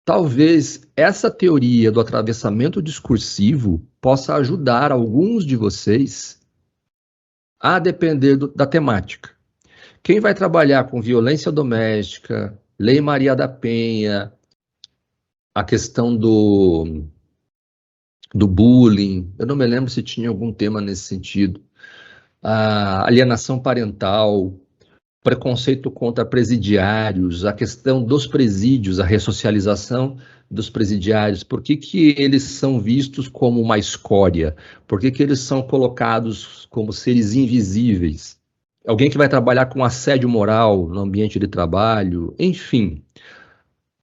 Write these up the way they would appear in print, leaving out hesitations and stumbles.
Talvez essa teoria do atravessamento discursivo possa ajudar alguns de vocês a depender da temática. Quem vai trabalhar com violência doméstica, Lei Maria da Penha, a questão do bullying, eu não me lembro se tinha algum tema nesse sentido, a alienação parental, preconceito contra presidiários, a questão dos presídios, a ressocialização dos presidiários, por que eles são vistos como uma escória? Por que eles são colocados como seres invisíveis? Alguém que vai trabalhar com assédio moral no ambiente de trabalho, enfim.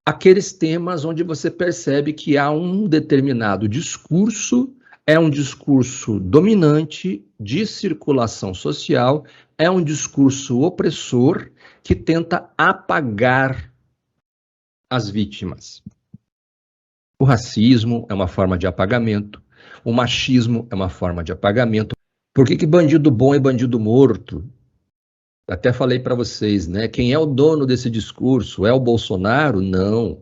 Aqueles temas onde você percebe que há um determinado discurso, é um discurso dominante, de circulação social, é um discurso opressor que tenta apagar as vítimas. O racismo é uma forma de apagamento, o machismo é uma forma de apagamento. Por que bandido bom é bandido morto? Até falei para vocês, né? Quem é o dono desse discurso? É o Bolsonaro? Não.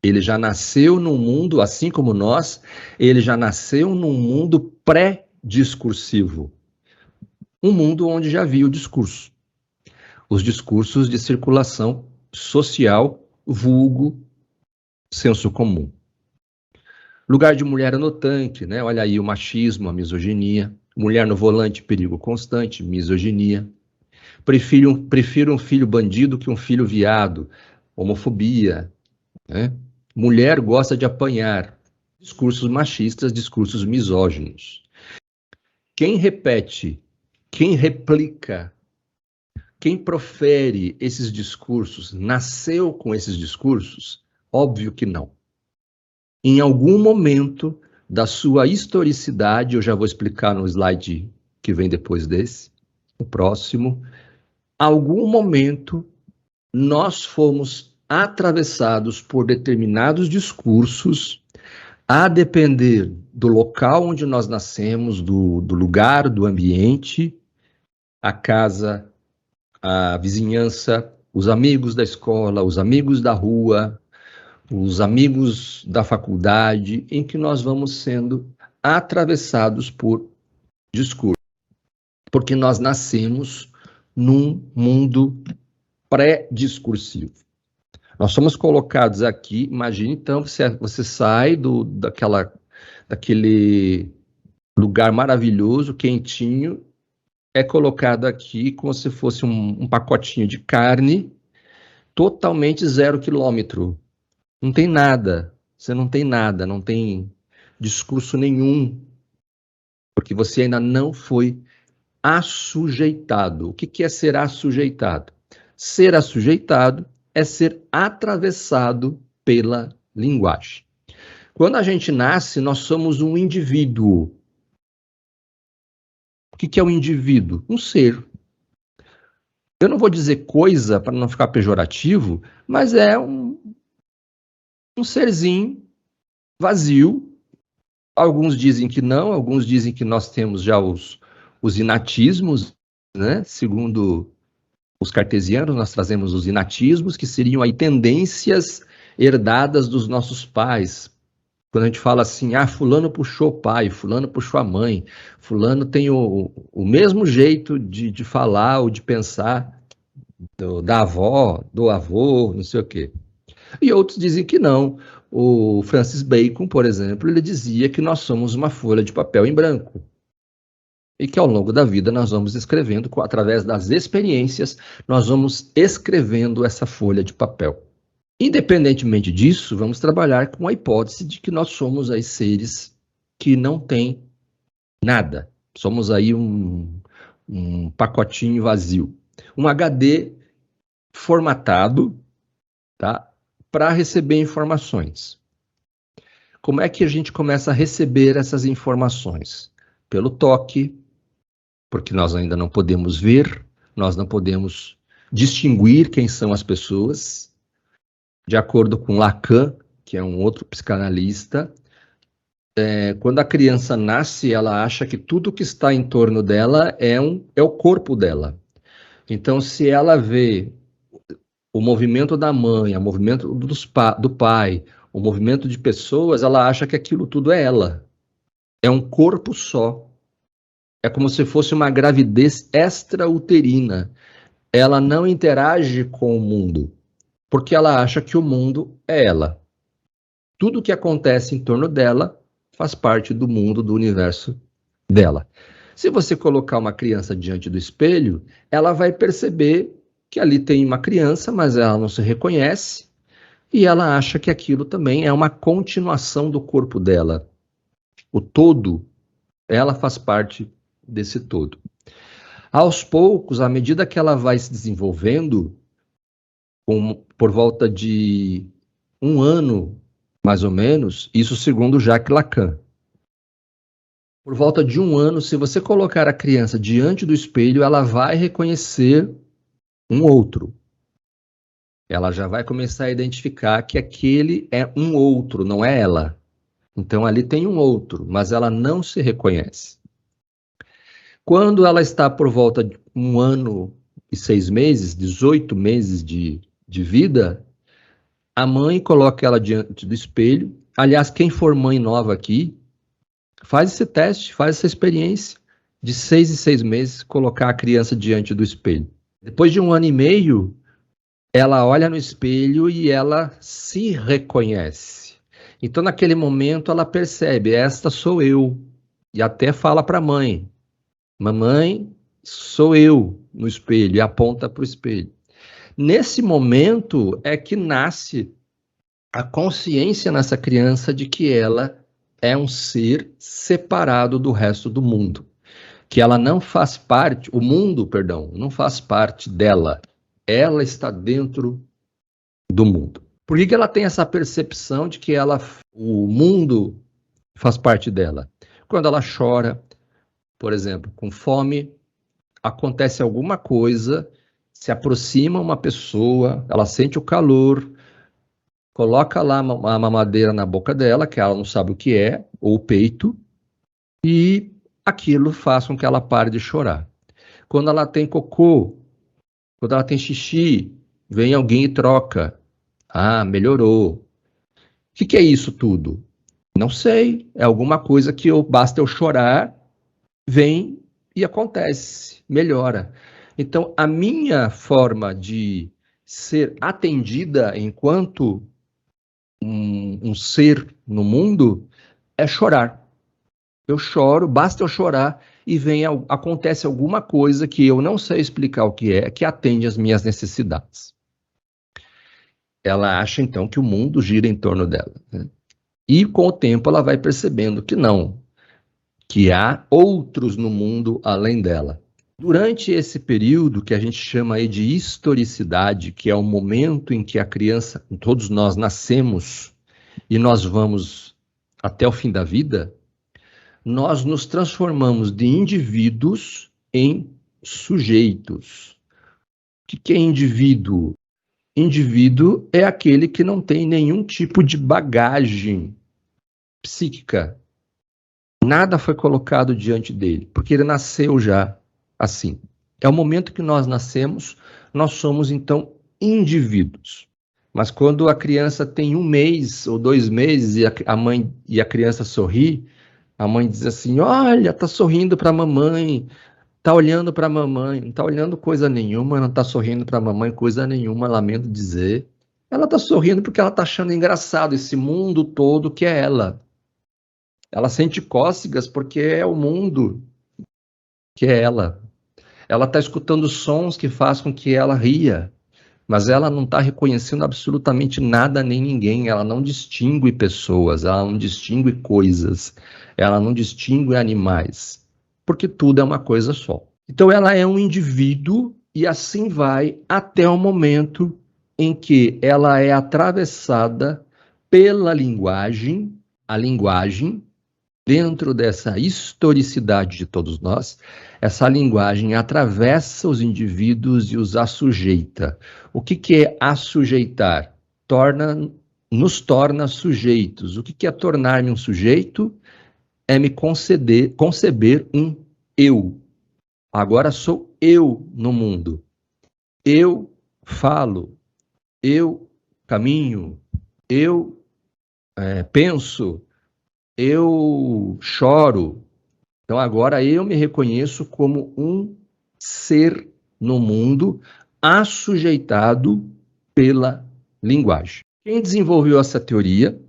Ele já nasceu num mundo, assim como nós, ele já nasceu num mundo pré-discursivo. Um mundo onde já havia o discurso. Os discursos de circulação social, vulgo, senso comum. Lugar de mulher no tanque, né? Olha aí o machismo, a misoginia. Mulher no volante, perigo constante, misoginia. Prefiro um filho bandido que um filho viado, homofobia, né? Mulher gosta de apanhar, discursos machistas, discursos misóginos. Quem repete, quem replica, quem profere esses discursos, nasceu com esses discursos? Óbvio que não. Em algum momento da sua historicidade, eu já vou explicar no slide que vem depois desse, o próximo, algum momento nós fomos atravessados por determinados discursos, a depender do local onde nós nascemos, do lugar, do ambiente, a casa, a vizinhança, os amigos da escola, os amigos da rua, os amigos da faculdade, em que nós vamos sendo atravessados por discursos. Porque nós nascemos num mundo pré-discursivo. Nós somos colocados aqui, imagine então, você sai daquele lugar maravilhoso, quentinho, é colocado aqui como se fosse um pacotinho de carne, totalmente 0 quilômetro. Não tem nada, você não tem nada, não tem discurso nenhum, porque você ainda não foi assujeitado. O que é ser assujeitado? Ser assujeitado é ser atravessado pela linguagem. Quando a gente nasce, nós somos um indivíduo. O que é um indivíduo? Um ser. Eu não vou dizer coisa para não ficar pejorativo, mas é um serzinho vazio. Alguns dizem que não, alguns dizem que nós temos já os inatismos, né? Segundo os cartesianos, nós trazemos os inatismos, que seriam aí tendências herdadas dos nossos pais. Quando a gente fala assim, fulano puxou o pai, fulano puxou a mãe, fulano tem o mesmo jeito de falar ou de pensar da avó, do avô, não sei o quê. E outros dizem que não. O Francis Bacon, por exemplo, ele dizia que nós somos uma folha de papel em branco. E que ao longo da vida nós vamos escrevendo, através das experiências, nós vamos escrevendo essa folha de papel. Independentemente disso, vamos trabalhar com a hipótese de que nós somos aí seres que não têm nada. Somos aí um pacotinho vazio. Um HD formatado, tá, para receber informações. Como é que a gente começa a receber essas informações? Pelo toque, porque nós ainda não podemos ver, nós não podemos distinguir quem são as pessoas. De acordo com Lacan, que é um outro psicanalista, quando a criança nasce, ela acha que tudo que está em torno dela é o corpo dela. Então, se ela vê o movimento da mãe, o movimento do pai, o movimento de pessoas, ela acha que aquilo tudo é ela. É um corpo só. É como se fosse uma gravidez extrauterina. Ela não interage com o mundo, porque ela acha que o mundo é ela. Tudo que acontece em torno dela faz parte do mundo, do universo dela. Se você colocar uma criança diante do espelho, ela vai perceber que ali tem uma criança, mas ela não se reconhece e ela acha que aquilo também é uma continuação do corpo dela. O todo, ela faz parte desse todo. Aos poucos, à medida que ela vai se desenvolvendo, por volta de 1 ano, mais ou menos, isso segundo Jacques Lacan. Por volta de 1 ano, se você colocar a criança diante do espelho, ela vai reconhecer um outro. Ela já vai começar a identificar que aquele é um outro, não é ela. Então ali tem um outro, mas ela não se reconhece. Quando ela está por volta de 1 ano e 6 meses, 18 meses de vida, a mãe coloca ela diante do espelho. Aliás, quem for mãe nova aqui, faz esse teste, faz essa experiência de 6 em 6 meses, colocar a criança diante do espelho. Depois de 1 ano e meio, ela olha no espelho e ela se reconhece. Então, naquele momento, ela percebe, esta sou eu. E até fala para a mãe, mamãe, sou eu no espelho, e aponta para o espelho. Nesse momento é que nasce a consciência nessa criança de que ela é um ser separado do resto do mundo. Que ela não faz parte, o mundo, perdão, não faz parte dela. Ela está dentro do mundo. Por que ela tem essa percepção de que o mundo faz parte dela? Quando ela chora, por exemplo, com fome, acontece alguma coisa, se aproxima uma pessoa, ela sente o calor, coloca lá a mamadeira na boca dela, que ela não sabe o que é, ou o peito, e aquilo faz com que ela pare de chorar. Quando ela tem cocô, quando ela tem xixi, vem alguém e troca. Ah, melhorou. O que é isso tudo? Não sei, é alguma coisa que basta eu chorar, vem e acontece, melhora. Então, a minha forma de ser atendida enquanto um ser no mundo é chorar. Eu choro, basta eu chorar e acontece alguma coisa que eu não sei explicar o que atende às minhas necessidades. Ela acha então que o mundo gira em torno dela, né? E com o tempo ela vai percebendo que não, que há outros no mundo além dela. Durante esse período que a gente chama aí de historicidade, que é o momento em que a criança, todos nós nascemos e nós vamos até o fim da vida, nós nos transformamos de indivíduos em sujeitos. O que é indivíduo? Indivíduo é aquele que não tem nenhum tipo de bagagem psíquica. Nada foi colocado diante dele, porque ele nasceu já assim. É o momento que nós nascemos, nós somos então indivíduos. Mas quando a criança tem 1 mês ou 2 meses e a mãe e a criança sorri, a mãe diz assim: olha, tá sorrindo para a mamãe, tá olhando para a mamãe, não tá olhando coisa nenhuma, não tá sorrindo para a mamãe coisa nenhuma, lamento dizer. Ela tá sorrindo porque ela tá achando engraçado esse mundo todo que é ela. Ela sente cócegas porque é o mundo que é ela. Ela está escutando sons que fazem com que ela ria, mas ela não está reconhecendo absolutamente nada nem ninguém. Ela não distingue pessoas, ela não distingue coisas, ela não distingue animais, porque tudo é uma coisa só. Então ela é um indivíduo e assim vai até o momento em que ela é atravessada pela linguagem, a linguagem. Dentro dessa historicidade de todos nós, essa linguagem atravessa os indivíduos e os assujeita. O que é assujeitar? Nos torna sujeitos. O que é tornar-me um sujeito? É me conceber um eu. Agora sou eu no mundo. Eu falo, eu caminho, eu penso, eu choro. Então agora eu me reconheço como um ser no mundo assujeitado pela linguagem. Quem desenvolveu essa teoria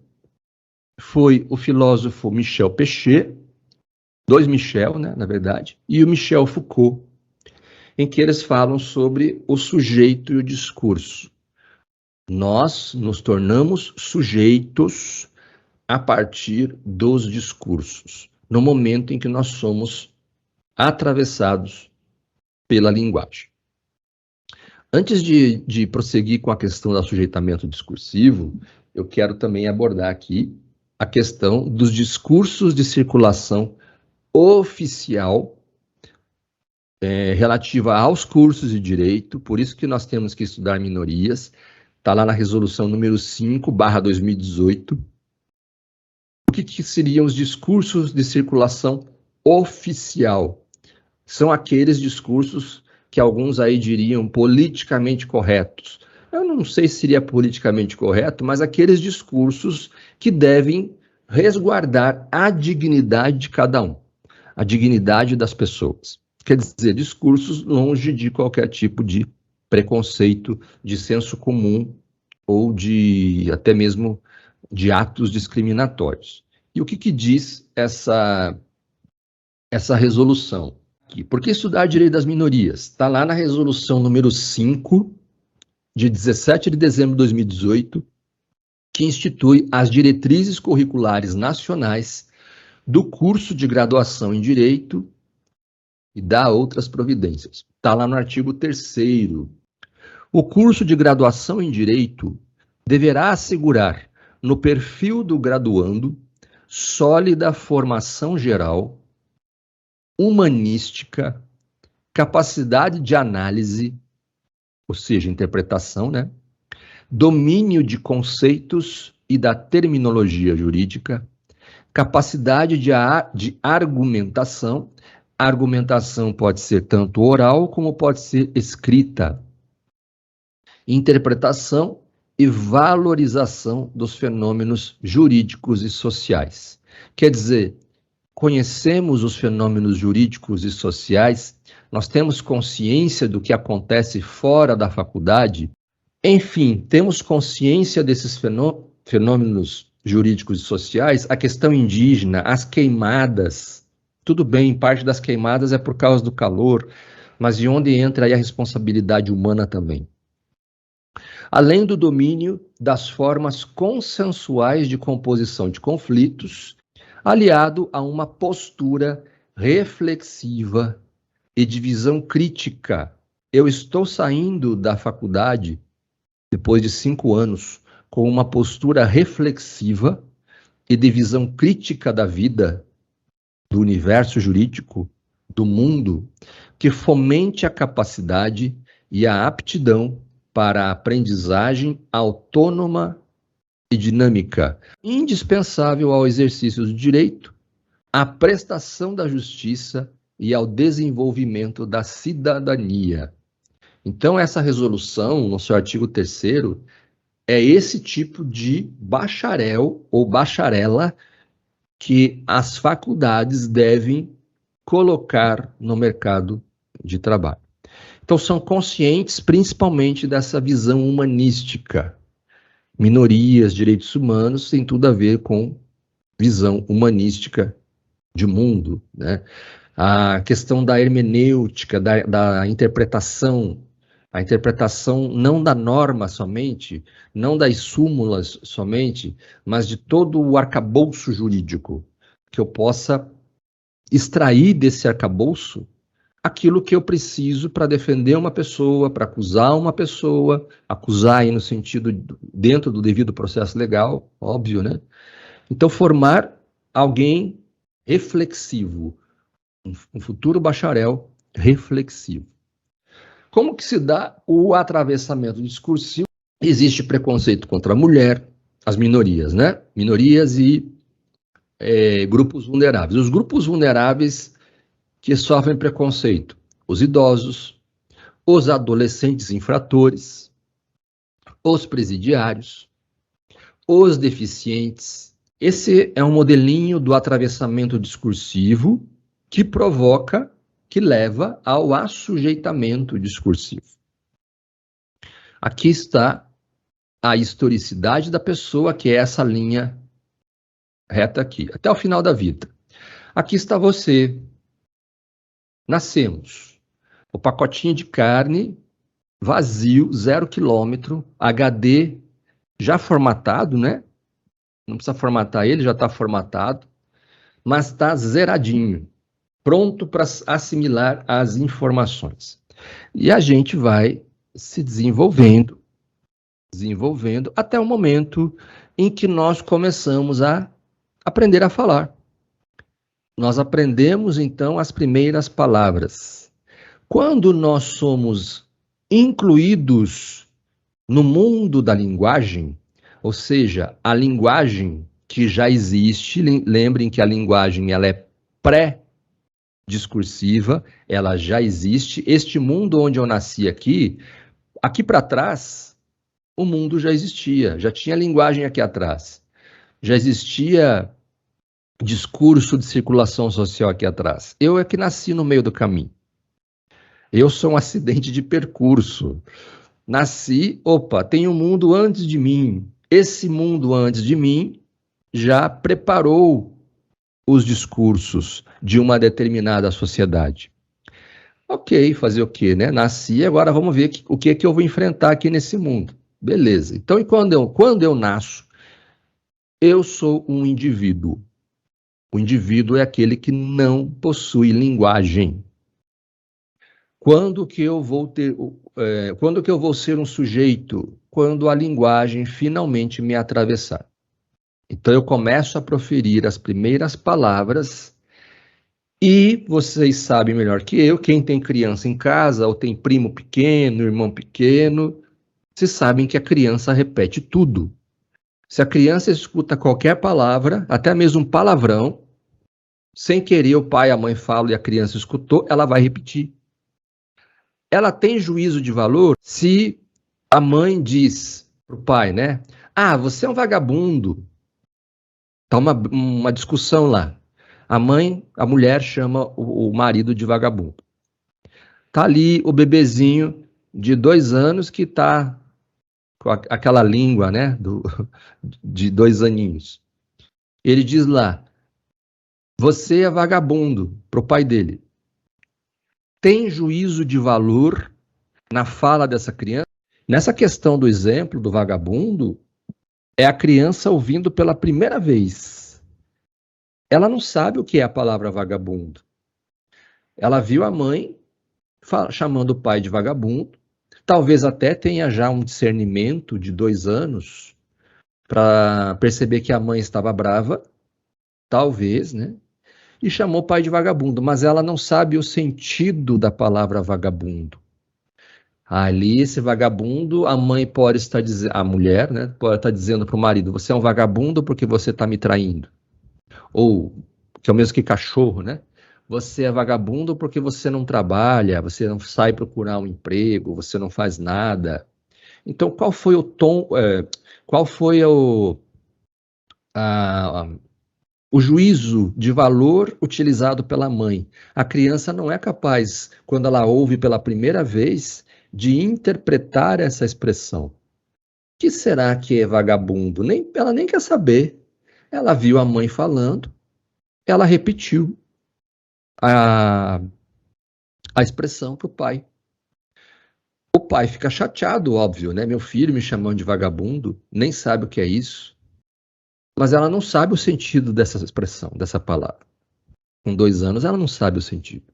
foi o filósofo Michel Pechet, dois Michel, né, na verdade, e o Michel Foucault, em que eles falam sobre o sujeito e o discurso. Nós nos tornamos sujeitos a partir dos discursos, no momento em que nós somos atravessados pela linguagem. Antes de prosseguir com a questão do assujeitamento discursivo, eu quero também abordar aqui a questão dos discursos de circulação oficial relativa aos cursos de direito, por isso que nós temos que estudar minorias, está lá na resolução número 5/2018. O que seriam os discursos de circulação oficial? São aqueles discursos que alguns aí diriam politicamente corretos. Eu não sei se seria politicamente correto, mas aqueles discursos que devem resguardar a dignidade de cada um, a dignidade das pessoas. Quer dizer, discursos longe de qualquer tipo de preconceito, de senso comum ou de até mesmo de atos discriminatórios. E o que diz essa resolução? Por que estudar direito das minorias? Está lá na resolução número 5, de 17 de dezembro de 2018, que institui as diretrizes curriculares nacionais do curso de graduação em Direito e dá outras providências. Está lá no artigo 3º. O curso de graduação em Direito deverá assegurar, no perfil do graduando, sólida formação geral, humanística, capacidade de análise, ou seja, interpretação, né? Domínio de conceitos e da terminologia jurídica, capacidade de argumentação. A argumentação pode ser tanto oral como pode ser escrita. Interpretação e valorização dos fenômenos jurídicos e sociais. Quer dizer, conhecemos os fenômenos jurídicos e sociais, nós temos consciência do que acontece fora da faculdade, enfim, temos consciência desses fenômenos jurídicos e sociais, a questão indígena, as queimadas, tudo bem, parte das queimadas é por causa do calor, mas de onde entra aí a responsabilidade humana também? Além do domínio das formas consensuais de composição de conflitos, aliado a uma postura reflexiva e de visão crítica. Eu estou saindo da faculdade, depois de 5 anos, com uma postura reflexiva e de visão crítica da vida, do universo jurídico, do mundo, que fomente a capacidade e a aptidão para a aprendizagem autônoma e dinâmica, indispensável ao exercício do direito, à prestação da justiça e ao desenvolvimento da cidadania. Então, essa resolução, no seu artigo 3º, é esse tipo de bacharel ou bacharela que as faculdades devem colocar no mercado de trabalho. Então, são conscientes principalmente dessa visão humanística. Minorias, direitos humanos, tem tudo a ver com visão humanística de mundo, né? A questão da hermenêutica, da interpretação, a interpretação não da norma somente, não das súmulas somente, mas de todo o arcabouço jurídico, que eu possa extrair desse arcabouço aquilo que eu preciso para defender uma pessoa, para acusar uma pessoa, acusar aí no sentido dentro do devido processo legal, óbvio, né? Então, formar alguém reflexivo, um futuro bacharel reflexivo. Como que se dá o atravessamento discursivo? Existe preconceito contra a mulher, as minorias, né? Minorias e grupos vulneráveis. Os grupos vulneráveis que sofrem preconceito, os idosos, os adolescentes infratores, os presidiários, os deficientes. Esse é um modelinho do atravessamento discursivo que provoca, que leva ao assujeitamento discursivo. Aqui está a historicidade da pessoa, que é essa linha reta aqui, até o final da vida. Aqui está você. Nascemos. O pacotinho de carne, vazio, 0 quilômetro, HD já formatado, né? Não precisa formatar ele, já está formatado, mas está zeradinho, pronto para assimilar as informações. E a gente vai se desenvolvendo, até o momento em que nós começamos a aprender a falar. Nós aprendemos, então, as primeiras palavras. Quando nós somos incluídos no mundo da linguagem, ou seja, a linguagem que já existe, lembrem que a linguagem ela é pré-discursiva, ela já existe. Este mundo onde eu nasci aqui para trás, o mundo já existia, já tinha linguagem aqui atrás, já existia discurso de circulação social aqui atrás. Eu é que nasci no meio do caminho. Eu sou um acidente de percurso. Nasci, tem um mundo antes de mim. Esse mundo antes de mim já preparou os discursos de uma determinada sociedade. Ok, fazer o quê, né? Nasci, agora vamos ver o que é que eu vou enfrentar aqui nesse mundo. Beleza. Então, e quando eu nasço, eu sou um indivíduo. O indivíduo é aquele que não possui linguagem. Quando que eu vou ser um sujeito? Quando a linguagem finalmente me atravessar. Então eu começo a proferir as primeiras palavras e vocês sabem melhor que eu, quem tem criança em casa ou tem primo pequeno, irmão pequeno, vocês sabem que a criança repete tudo. Se a criança escuta qualquer palavra, até mesmo um palavrão, sem querer o pai e a mãe falam e a criança escutou, ela vai repetir. Ela tem juízo de valor se a mãe diz para o pai, né? Ah, você é um vagabundo. Tá uma discussão lá. A mulher chama o marido de vagabundo. Tá ali o bebezinho de 2 anos que tá com aquela língua, né? De 2 aninhos. Ele diz lá, você é vagabundo, pro pai dele. Tem juízo de valor na fala dessa criança? Nessa questão do exemplo do vagabundo, é a criança ouvindo pela primeira vez. Ela não sabe o que é a palavra vagabundo. Ela viu a mãe chamando o pai de vagabundo, talvez até tenha já um discernimento de 2 anos para perceber que a mãe estava brava, talvez, né? E chamou o pai de vagabundo, mas ela não sabe o sentido da palavra vagabundo. Ali, esse vagabundo, a mãe pode estar dizendo, a mulher, né, pode estar dizendo para o marido, você é um vagabundo porque você está me traindo. Ou, que é o mesmo que cachorro, né? Você é vagabundo porque você não trabalha, você não sai procurar um emprego, você não faz nada. Então, qual foi o tom, qual foi o juízo de valor utilizado pela mãe? A criança não é capaz, quando ela ouve pela primeira vez, de interpretar essa expressão. O que será que é vagabundo? Ela nem quer saber. Ela viu a mãe falando, ela repetiu a expressão para o pai. O pai fica chateado, óbvio, né? Meu filho me chamando de vagabundo, nem sabe o que é isso. Mas ela não sabe o sentido dessa expressão, dessa palavra. Com 2 anos, ela não sabe o sentido.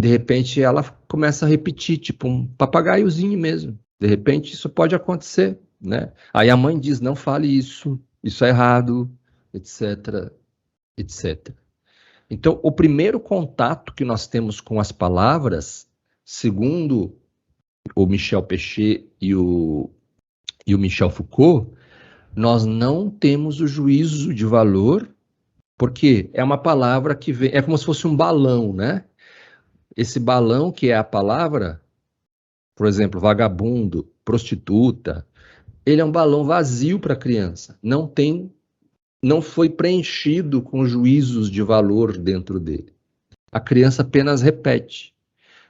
De repente, ela começa a repetir, tipo um papagaiozinho mesmo. De repente, isso pode acontecer, né? Aí a mãe diz, não fale isso é errado, etc, etc. Então, o primeiro contato que nós temos com as palavras, segundo o Michel Pechet e o Michel Foucault, nós não temos o juízo de valor, porque é uma palavra que vem, é como se fosse um balão, né? Esse balão que é a palavra, por exemplo, vagabundo, prostituta, ele é um balão vazio para a criança. Não foi preenchido com juízos de valor dentro dele. A criança apenas repete.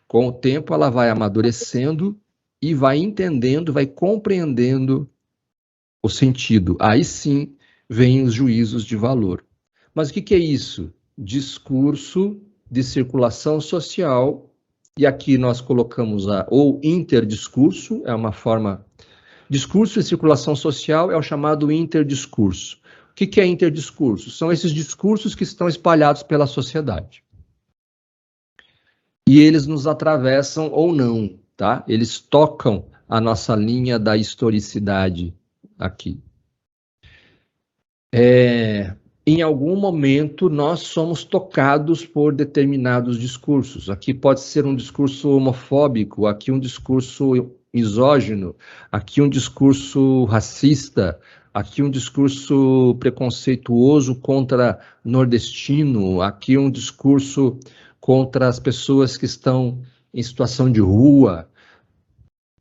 Com o tempo, ela vai amadurecendo e vai entendendo, vai compreendendo o sentido. Aí sim, vêm os juízos de valor. Mas o que é isso? Discurso de circulação social, e aqui nós colocamos ou interdiscurso, é uma forma. Discurso e circulação social é o chamado interdiscurso. O que é interdiscurso? São esses discursos que estão espalhados pela sociedade. E eles nos atravessam ou não, tá? Eles tocam a nossa linha da historicidade aqui. Em algum momento, nós somos tocados por determinados discursos. Aqui pode ser um discurso homofóbico, aqui um discurso misógino, aqui um discurso racista, aqui um discurso preconceituoso contra nordestino, aqui um discurso contra as pessoas que estão em situação de rua,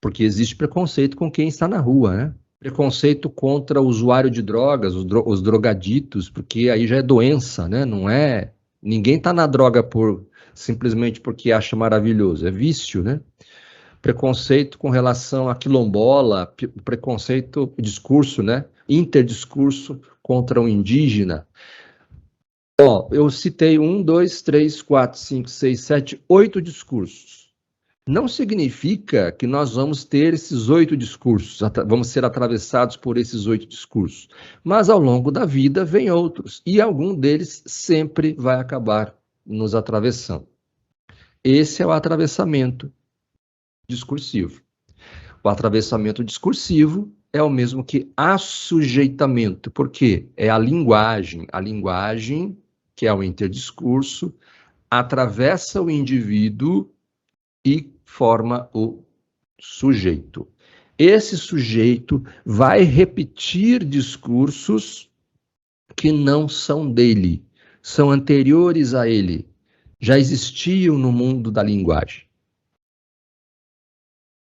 porque existe preconceito com quem está na rua, né? Preconceito contra o usuário de drogas, os drogaditos, porque aí já é doença, né? Não é... Ninguém está na droga simplesmente porque acha maravilhoso, é vício, né? Preconceito com relação a quilombola, preconceito, discurso, né? Interdiscurso contra o indígena. Ó, eu citei 1, 2, 3, 4, 5, 6, 7, 8 discursos. Não significa que nós vamos ter esses 8 discursos, vamos ser atravessados por esses 8 discursos. Mas ao longo da vida vem outros, e algum deles sempre vai acabar nos atravessando. Esse é o atravessamento discursivo. O atravessamento discursivo é o mesmo que assujeitamento, porque é a linguagem, que é o interdiscurso, atravessa o indivíduo e forma o sujeito. Esse sujeito vai repetir discursos que não são dele, são anteriores a ele, já existiam no mundo da linguagem.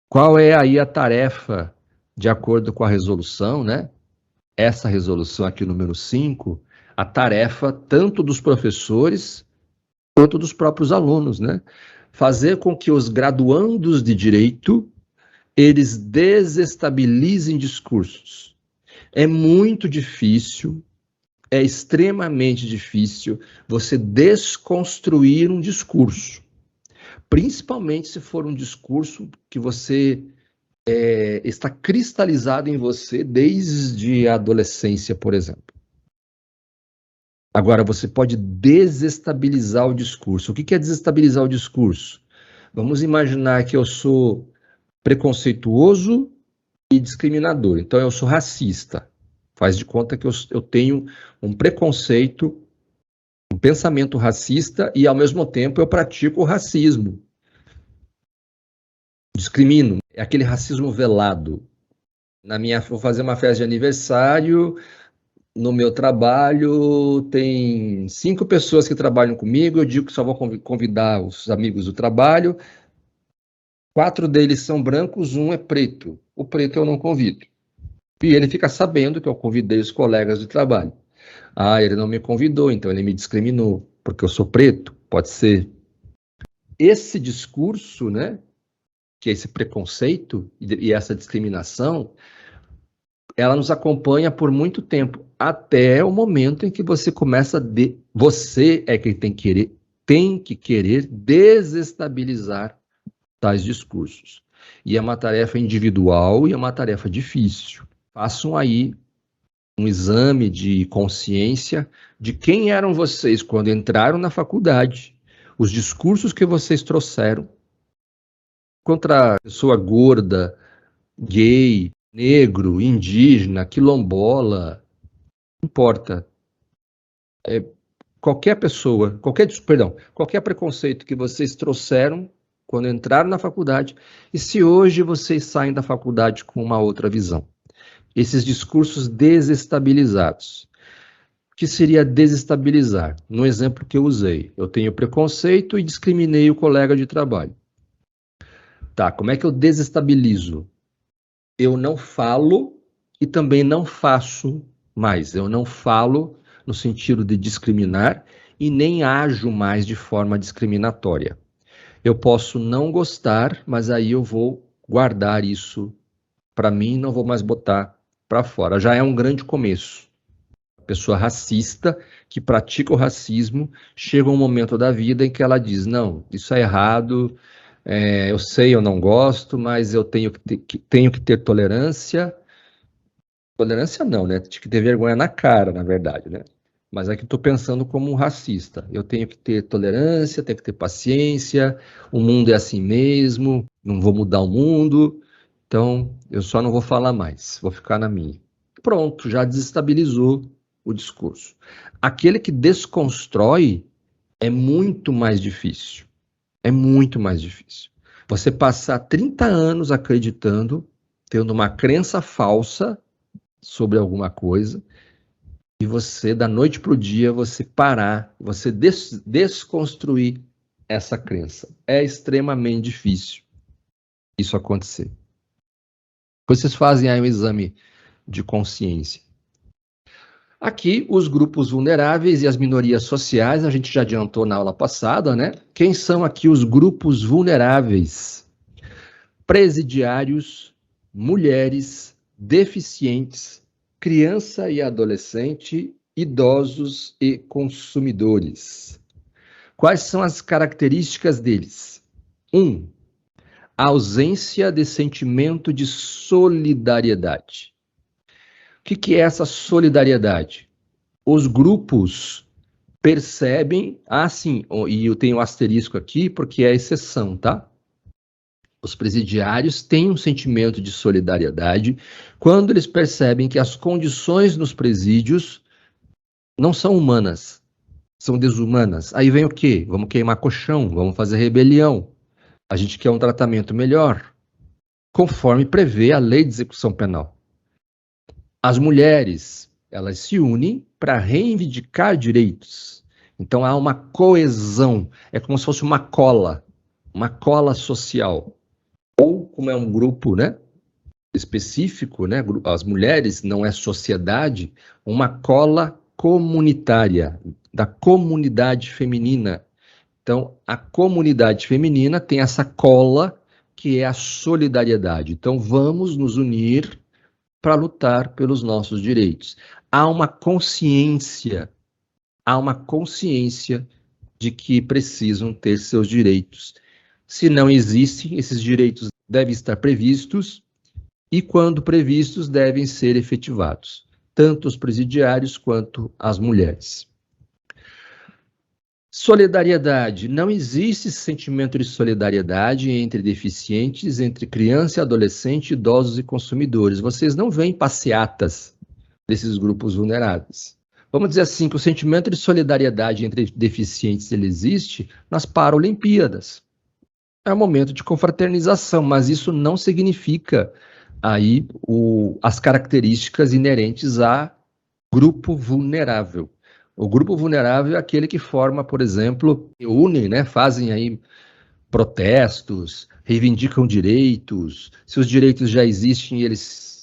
Qual é aí a tarefa, de acordo com a resolução, né? Essa resolução aqui, número 5, a tarefa tanto dos professores quanto dos próprios alunos, né? Fazer com que os graduandos de direito, eles desestabilizem discursos. É muito difícil, é extremamente difícil você desconstruir um discurso. Principalmente se for um discurso que você está cristalizado em você desde a adolescência, por exemplo. Agora, você pode desestabilizar o discurso. O que é desestabilizar o discurso? Vamos imaginar que eu sou preconceituoso e discriminador. Então, eu sou racista. Faz de conta que eu tenho um preconceito, um pensamento racista e, ao mesmo tempo, eu pratico o racismo. Discrimino. É aquele racismo velado. Vou fazer uma festa de aniversário, no meu trabalho tem 5 pessoas que trabalham comigo, eu digo que só vou convidar os amigos do trabalho, 4 deles são brancos, 1 é preto. O preto eu não convido. E ele fica sabendo que eu convidei os colegas de trabalho. Ah, ele não me convidou, então ele me discriminou, porque eu sou preto, pode ser. Esse discurso, né, que é esse preconceito e essa discriminação, ela nos acompanha por muito tempo, até o momento em que você começa você é quem tem que querer desestabilizar tais discursos. E é uma tarefa individual e é uma tarefa difícil. Façam aí um exame de consciência de quem eram vocês quando entraram na faculdade, os discursos que vocês trouxeram contra a pessoa gorda, gay, negro, indígena, quilombola, não importa. Qualquer pessoa, qualquer preconceito que vocês trouxeram quando entraram na faculdade, e se hoje vocês saem da faculdade com uma outra visão. Esses discursos desestabilizados. O que seria desestabilizar? No exemplo que eu usei, eu tenho preconceito e discriminei o colega de trabalho. Tá, como é que eu desestabilizo? eu não falo e também não faço mais. Eu não falo no sentido de discriminar e nem ajo mais de forma discriminatória. Eu posso não gostar, mas aí eu vou guardar isso para mim e não vou mais botar para fora. Já é um grande começo. A pessoa racista que pratica o racismo chega um momento da vida em que ela diz: não, isso é errado, eu sei, eu não gosto, mas eu tenho que ter tolerância. Tolerância não, né? Tinha que ter vergonha na cara, na verdade, né? Mas aqui estou pensando como um racista. Eu tenho que ter tolerância, tenho que ter paciência, o mundo é assim mesmo, não vou mudar o mundo, então eu só não vou falar mais, vou ficar na minha. Pronto, já desestabilizou o discurso. Aquele que desconstrói é muito mais difícil. É muito mais difícil. Você passar 30 anos acreditando, tendo uma crença falsa sobre alguma coisa, e você, da noite para o dia, você parar, você desconstruir essa crença. É extremamente difícil isso acontecer. Vocês fazem aí um exame de consciência. Aqui, os grupos vulneráveis e as minorias sociais, a gente já adiantou na aula passada, né? Quem são aqui os grupos vulneráveis? Presidiários, mulheres, deficientes, criança e adolescente, idosos e consumidores. Quais são as características deles? 1. A ausência de sentimento de solidariedade. O que é essa solidariedade? Os grupos percebem, sim, e eu tenho um asterisco aqui porque é exceção, tá? Os presidiários têm um sentimento de solidariedade quando eles percebem que as condições nos presídios não são humanas, são desumanas. Aí vem o quê? Vamos queimar colchão, vamos fazer rebelião. A gente quer um tratamento melhor, conforme prevê a lei de execução penal. As mulheres, elas se unem para reivindicar direitos. Então há uma coesão, é como se fosse uma cola social. Ou como é um grupo, né, específico, né, as mulheres não é sociedade, uma cola comunitária, da comunidade feminina. Então, a comunidade feminina tem essa cola que é a solidariedade. Então, vamos nos unir para lutar pelos nossos direitos. Há uma consciência de que precisam ter seus direitos. Se não existem, esses direitos devem estar previstos e, quando previstos, devem ser efetivados, tanto os presidiários quanto as mulheres. Solidariedade. Não existe sentimento de solidariedade entre deficientes, entre criança e adolescente, idosos e consumidores. Vocês não veem passeatas desses grupos vulneráveis. Vamos dizer assim, que o sentimento de solidariedade entre deficientes ele existe nas Paralimpíadas. É um momento de confraternização, mas isso não significa aí as características inerentes a grupo vulnerável. O grupo vulnerável é aquele que forma, por exemplo, unem, né, fazem aí protestos, reivindicam direitos. Se os direitos já existem, eles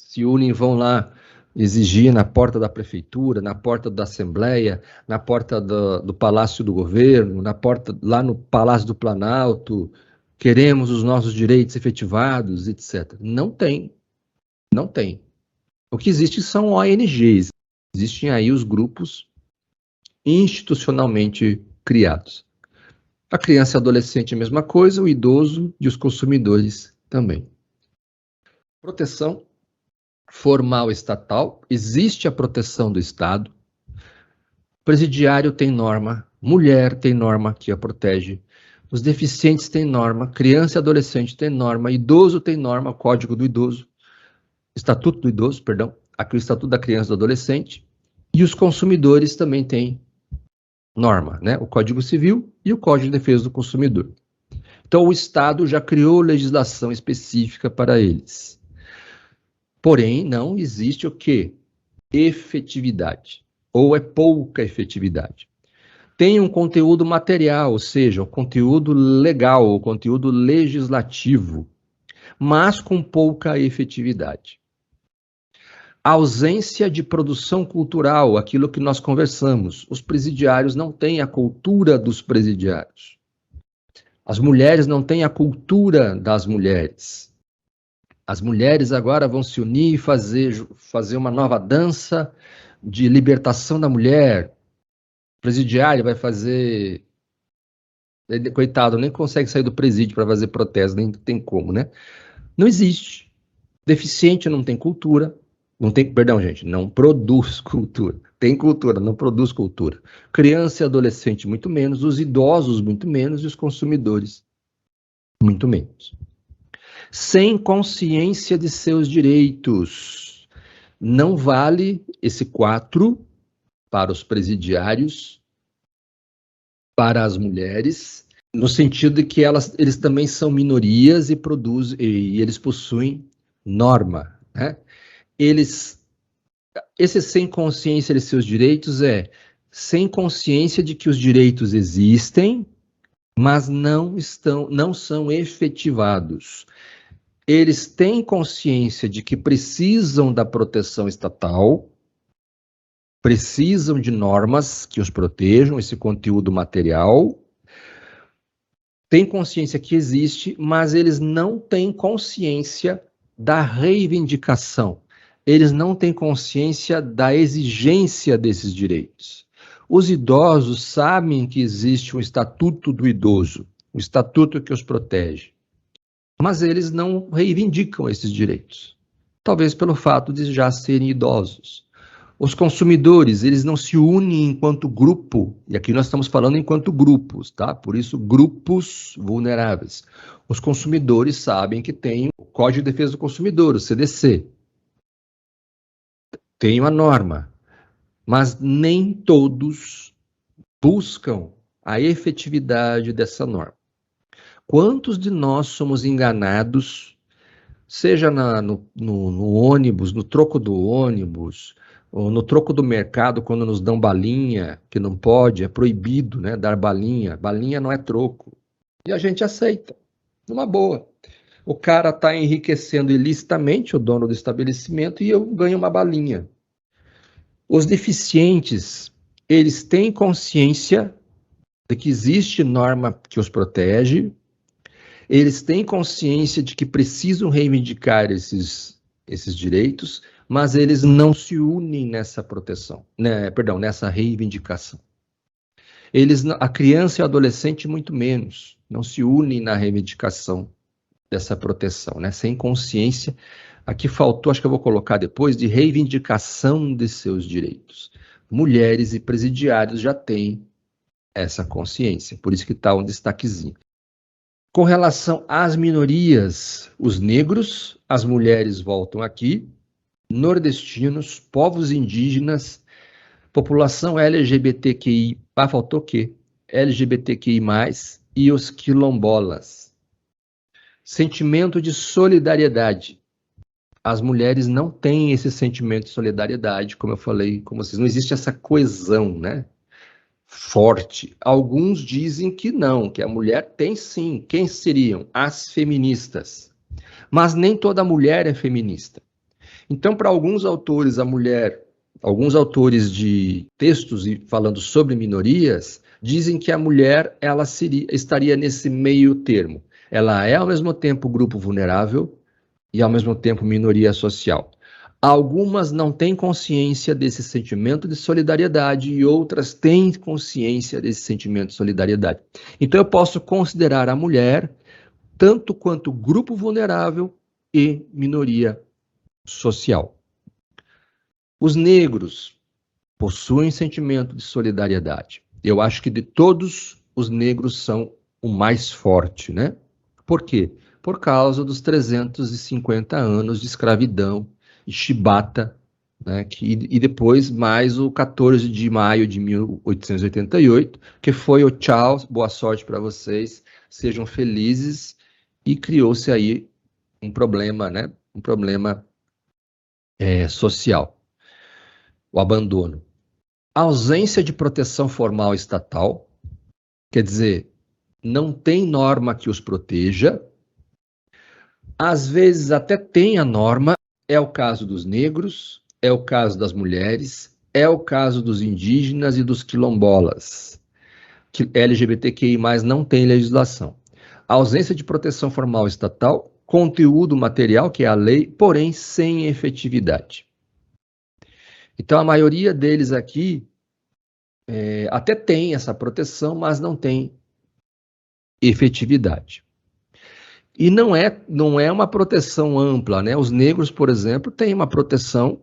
se unem, vão lá exigir na porta da prefeitura, na porta da Assembleia, na porta do Palácio do Governo, na porta lá no Palácio do Planalto. Queremos os nossos direitos efetivados, etc. Não tem. O que existe são ONGs. Existem aí os grupos institucionalmente criados. A criança e adolescente é a mesma coisa, o idoso e os consumidores também. Proteção formal estatal, existe a proteção do Estado. Presidiário tem norma, mulher tem norma que a protege, os deficientes têm norma, criança e adolescente tem norma, idoso tem norma, Código do Idoso, Estatuto do Idoso, perdão, aqui o Estatuto da Criança e do Adolescente, e os consumidores também têm norma, né? O Código Civil e o Código de Defesa do Consumidor. Então, o Estado já criou legislação específica para eles. Porém, não existe o quê? Efetividade. Ou é pouca efetividade. Tem um conteúdo material, ou seja, o conteúdo legal, o conteúdo legislativo. mas com pouca efetividade. A ausência de produção cultural, aquilo que nós conversamos. Os presidiários não têm a cultura dos presidiários. As mulheres não têm a cultura das mulheres. As mulheres agora vão se unir e fazer uma nova dança de libertação da mulher. O presidiário vai fazer... Ele, coitado, nem consegue sair do presídio para fazer protesto, nem tem como, né? Não existe. Deficiente não tem cultura. Não tem, perdão, gente, não produz cultura. Tem cultura, não produz cultura. Criança e adolescente, muito menos. Os idosos, muito menos. E os consumidores, muito menos. Sem consciência de seus direitos. Não vale esse 4 para os presidiários, para as mulheres, no sentido de que eles também são minorias e eles possuem norma, né? Esse sem consciência de seus direitos sem consciência de que os direitos existem, mas não são efetivados. Eles têm consciência de que precisam da proteção estatal, precisam de normas que os protejam, esse conteúdo material, têm consciência que existe, mas eles não têm consciência da reivindicação. Eles não têm consciência da exigência desses direitos. Os idosos sabem que existe um estatuto do idoso, um estatuto que os protege, mas eles não reivindicam esses direitos, talvez pelo fato de já serem idosos. Os consumidores, eles não se unem enquanto grupo, e aqui nós estamos falando enquanto grupos, tá? Por isso, grupos vulneráveis. Os consumidores sabem que tem o Código de Defesa do Consumidor, o CDC. Tem uma norma, mas nem todos buscam a efetividade dessa norma. Quantos de nós somos enganados, seja no ônibus, no troco do ônibus, ou no troco do mercado, quando nos dão balinha, que não pode, é proibido, né, dar balinha. Balinha não é troco. E a gente aceita, numa boa. O cara está enriquecendo ilicitamente, o dono do estabelecimento, e eu ganho uma balinha. Os deficientes, eles têm consciência de que existe norma que os protege, eles têm consciência de que precisam reivindicar esses direitos, mas eles não se unem nessa proteção, né? Perdão, nessa reivindicação. A criança e o adolescente, muito menos, não se unem na reivindicação dessa proteção, né? Sem consciência. Aqui faltou, acho que eu vou colocar depois, de reivindicação de seus direitos. Mulheres e presidiários já têm essa consciência, por isso que está um destaquezinho. Com relação às minorias, os negros, as mulheres voltam aqui, nordestinos, povos indígenas, população LGBTQI, faltou o quê? LGBTQI+, e os quilombolas. Sentimento de solidariedade. As mulheres não têm esse sentimento de solidariedade, como eu falei com vocês, não existe essa coesão, né? Forte. Alguns dizem que não, que a mulher tem sim. Quem seriam? As feministas. Mas nem toda mulher é feminista. Então, para alguns autores, alguns autores de textos falando sobre minorias, dizem que a mulher estaria nesse meio termo. Ela é, ao mesmo tempo, grupo vulnerável e, ao mesmo tempo, minoria social. Algumas não têm consciência desse sentimento de solidariedade e outras têm consciência desse sentimento de solidariedade. Então, eu posso considerar a mulher tanto quanto grupo vulnerável e minoria social. Os negros possuem sentimento de solidariedade. Eu acho que de todos, os negros são o mais forte, né? Por quê? Por causa dos 350 anos de escravidão e chibata, né? E depois mais o 14 de maio de 1888, que foi o tchau, boa sorte para vocês, sejam felizes, e criou-se aí um problema, né? Um problema social, o abandono. A ausência de proteção formal estatal, quer dizer, não tem norma que os proteja. Às vezes até tem a norma, é o caso dos negros, é o caso das mulheres, é o caso dos indígenas e dos quilombolas, que LGBTQI+, não tem legislação. A ausência de proteção formal estatal, conteúdo material, que é a lei, porém sem efetividade. Então, a maioria deles aqui até tem essa proteção, mas não tem efetividade. E não é uma proteção ampla, né? Os negros, por exemplo, têm uma proteção,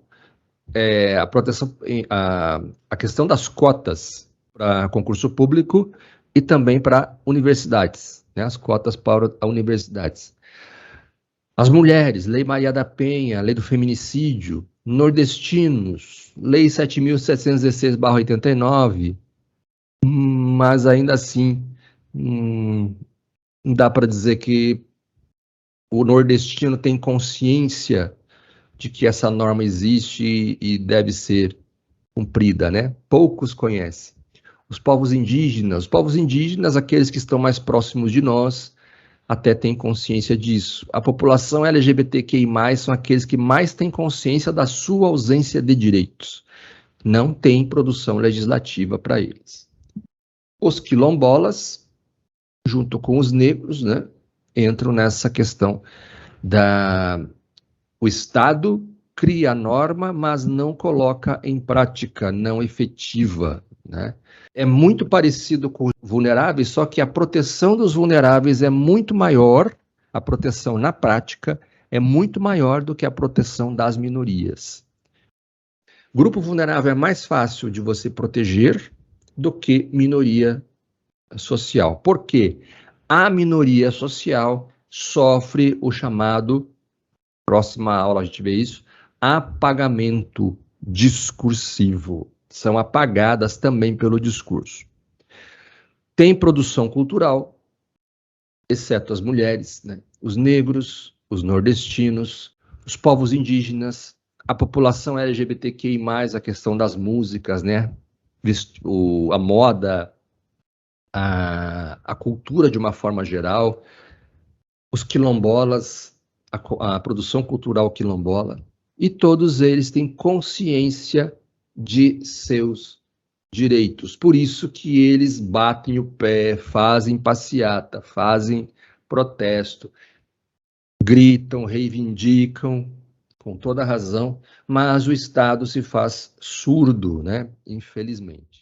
a questão das cotas para concurso público e também para universidades, né? As cotas para universidades. As mulheres, Lei Maria da Penha, Lei do Feminicídio, nordestinos, Lei 7.716/89, mas ainda assim, não dá para dizer que o nordestino tem consciência de que essa norma existe e deve ser cumprida, né? Poucos conhecem. Os povos indígenas, aqueles que estão mais próximos de nós, até têm consciência disso. A população LGBTQI+, são aqueles que mais têm consciência da sua ausência de direitos. Não tem produção legislativa para eles. Os quilombolas, junto com os negros, né, entram nessa questão o Estado cria a norma, mas não coloca em prática, não efetiva, né? É muito parecido com vulneráveis, só que a proteção dos vulneráveis é muito maior, a proteção na prática é muito maior do que a proteção das minorias. Grupo vulnerável é mais fácil de você proteger do que minoria social. Por quê? A minoria social sofre o chamado, próxima aula a gente vê isso, apagamento discursivo. São apagadas também pelo discurso. Tem produção cultural, exceto as mulheres, né? Os negros, os nordestinos, os povos indígenas, a população LGBTQI+, a questão das músicas, né? A moda, a cultura de uma forma geral, os quilombolas, a produção cultural quilombola, e todos eles têm consciência de seus direitos. Por isso que eles batem o pé, fazem passeata, fazem protesto, gritam, reivindicam, com toda razão, mas o Estado se faz surdo, né? Infelizmente.